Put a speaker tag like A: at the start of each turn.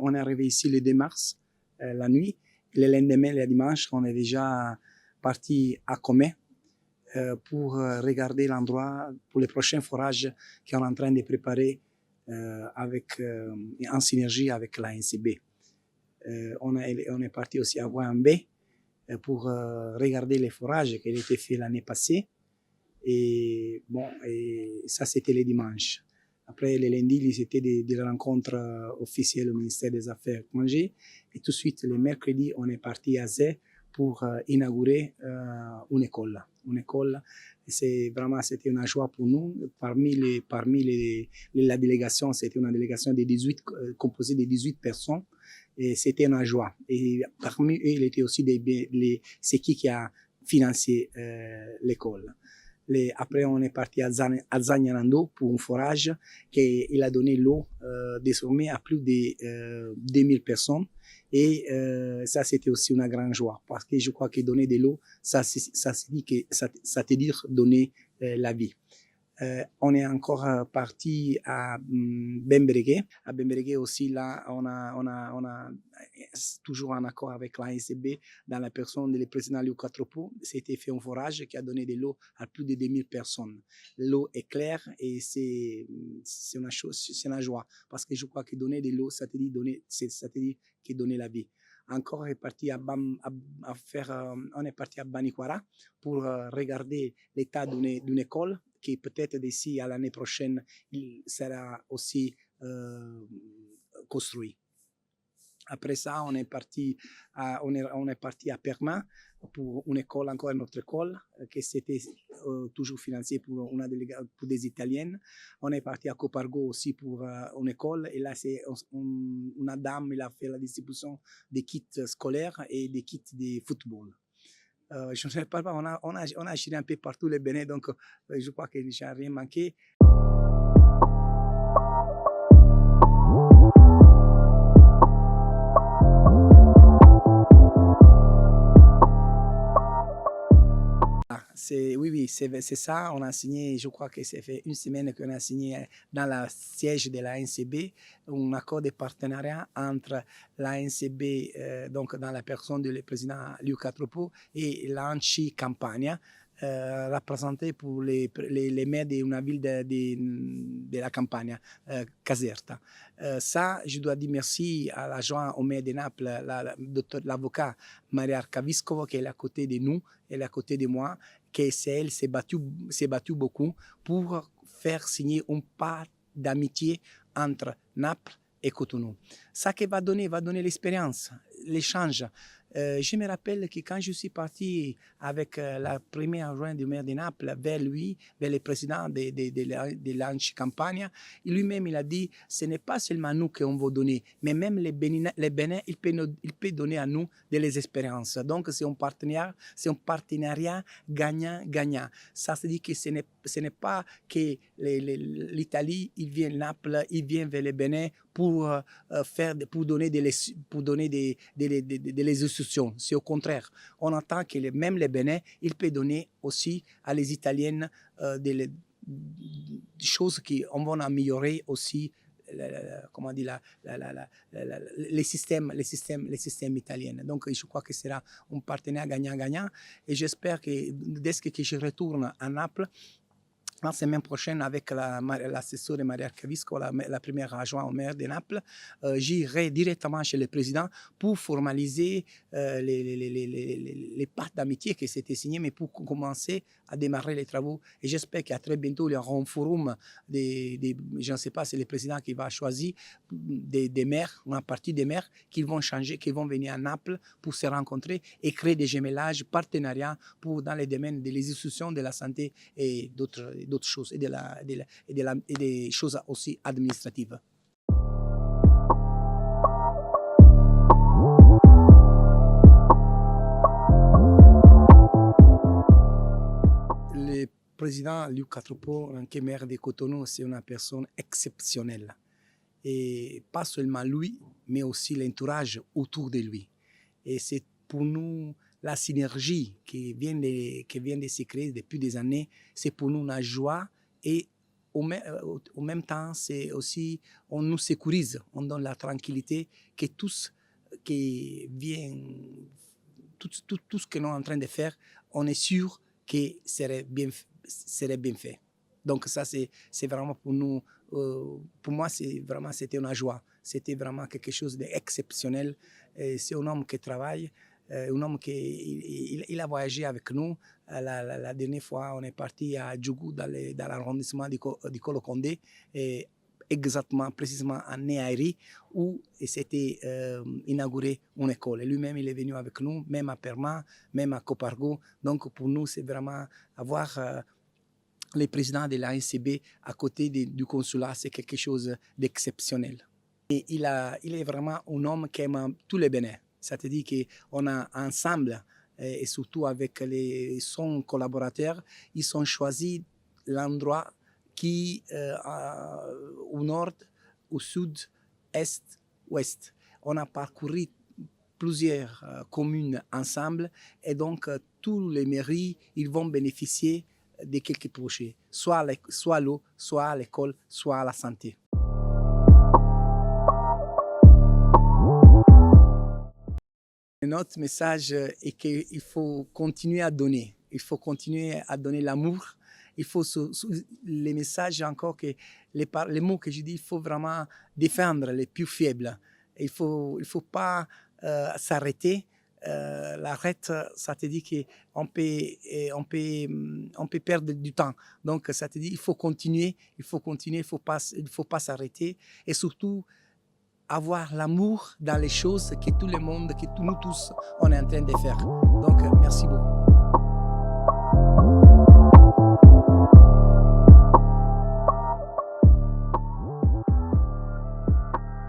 A: on est arrivé ici le 2 mars, la nuit. Le lendemain, le dimanche, on est déjà parti à Comé pour regarder l'endroit pour les prochains forages qu'on est en train de préparer en synergie avec la NCB. On est parti aussi à Wambe pour regarder les forages qui ont été faits l'année passée. Et bon, et ça c'était le dimanche. Après, le lundi, c'était des rencontres officielles au ministère des Affaires étrangères. Et tout de suite, le mercredi, on est parti à Zé pour inaugurer une école. Une école, c'était une joie pour nous. La délégation, c'était une délégation de 18, composée de 18 personnes. Et c'était une joie. Et parmi eux, il était aussi c'est qui a financé l'école. Après, on est parti à Zagnanando pour un forage qui a donné l'eau désormais à plus de 2000 personnes. Et ça, c'était aussi une grande joie parce que je crois que donner de l'eau, ça te dit donner la vie. On est encore parti à Bemberegue. À Bemberegue aussi, là, on a toujours en accord avec la NCB dans la personne du président Liu Katropo. C'était fait un forage qui a donné de l'eau à plus de 2000 personnes. L'eau est claire et c'est une chose, c'est une joie parce que je crois que donner de l'eau, ça te dit que donner la vie. Encore on est parti on est parti à Banikwara pour regarder l'état d'une école qui peut-être d'ici à l'année prochaine, il sera aussi construit. Après ça, on est parti à Perma pour une école, encore une autre école, qui c'était toujours financée pour des Italiennes. On est parti à Copargo aussi pour une école. Et là, c'est une dame, elle a fait la distribution des kits scolaires et des kits de football. Je ne sais pas, on a géré un peu partout le Bénin, donc je crois que je n'ai rien manqué. Oui, c'est ça. On a signé, je crois que ça fait une semaine qu'on a signé dans le siège de la NCB un accord de partenariat entre la NCB, donc dans la personne du président Liu Katropo, et l'Anci Campania, représenté pour les maires d'une ville de la Campania, Caserta. Ça, je dois dire merci à l'adjoint au maire de Naples, l'avocat Maria Arcaviscovo, qui est à côté de nous, elle est à côté de moi, qui elle s'est battue beaucoup pour faire signer un pas d'amitié entre Naples et Cotonou. Ça qui va donner l'expérience, l'échange. Je me rappelle que quand je suis parti avec la première adjointe du maire de Naples vers lui, vers le président de l'Anci Campania, lui-même il a dit ce n'est pas seulement nous qu'on veut donner, mais même les Bénins, il peut donner à nous des expériences. Donc c'est un partenariat gagnant-gagnant. Ça se dit que ce n'est pas que l'Italie, il vient de Naples, il vient vers le Bénin pour donner des instructions. C'est au contraire. On entend que même les Bénin, il peut donner aussi à les Italiennes des choses qui vont améliorer aussi les systèmes italiens. Donc, je crois que ce sera un partenaire gagnant-gagnant et j'espère que dès que je retourne à Naples, la semaine prochaine, avec l'assesseur de Maria Arcavisco, la première adjointe au maire de Naples, j'irai directement chez le président pour formaliser les pactes d'amitié qui s'étaient signés, mais pour commencer à démarrer les travaux. Et j'espère qu'à très bientôt, il y aura un forum, je ne sais pas, c'est le président qui va choisir des maires, une partie des maires qui vont changer, qui vont venir à Naples pour se rencontrer et créer des gemellages, partenariats dans les domaines des institutions de la santé et d'autres choses, et des choses aussi administratives. Le président Liu Katropo, maire de Cotonou, c'est une personne exceptionnelle. Et pas seulement lui, mais aussi l'entourage autour de lui. Et c'est pour nous la synergie qui vient de se créer depuis des années, c'est pour nous une joie et au même temps, c'est aussi, on nous sécurise, on donne la tranquillité que tous qui viennent, tout ce que nous sommes en train de faire, on est sûr que serait bien fait. Donc ça, c'est vraiment pour nous, pour moi, c'était une joie. C'était vraiment quelque chose d'exceptionnel. C'est un homme qui travaille, un homme qui il a voyagé avec nous. La dernière fois, on est parti à Djougou, dans l'arrondissement du Kolo-Kondé, exactement, précisément à Néairi, où s'était inaugurée une école. Et lui-même, il est venu avec nous, même à Perma, même à Copargo. Donc pour nous, c'est vraiment avoir le président de l'ANCB à côté du consulat, c'est quelque chose d'exceptionnel. Et il est vraiment un homme qui aime tous les Bénins. C'est-à-dire qu'on a ensemble, et surtout avec son collaborateur, ils ont choisi l'endroit qui, au nord, au sud, est, ouest. On a parcouru plusieurs communes ensemble et donc tous les mairies, ils vont bénéficier de quelques projets, soit l'eau, soit l'école, soit la santé. Notre message est qu'il faut continuer à donner. Il faut continuer à donner l'amour. Il faut les messages encore que les mots que je dis, il faut vraiment défendre les plus faibles. Il faut pas s'arrêter. L'arrête, ça te dit qu'on peut perdre du temps. Donc ça te dit il faut continuer, il faut pas s'arrêter et surtout avoir l'amour dans les choses que tout le monde, que nous tous, on est en train de faire. Donc, merci beaucoup.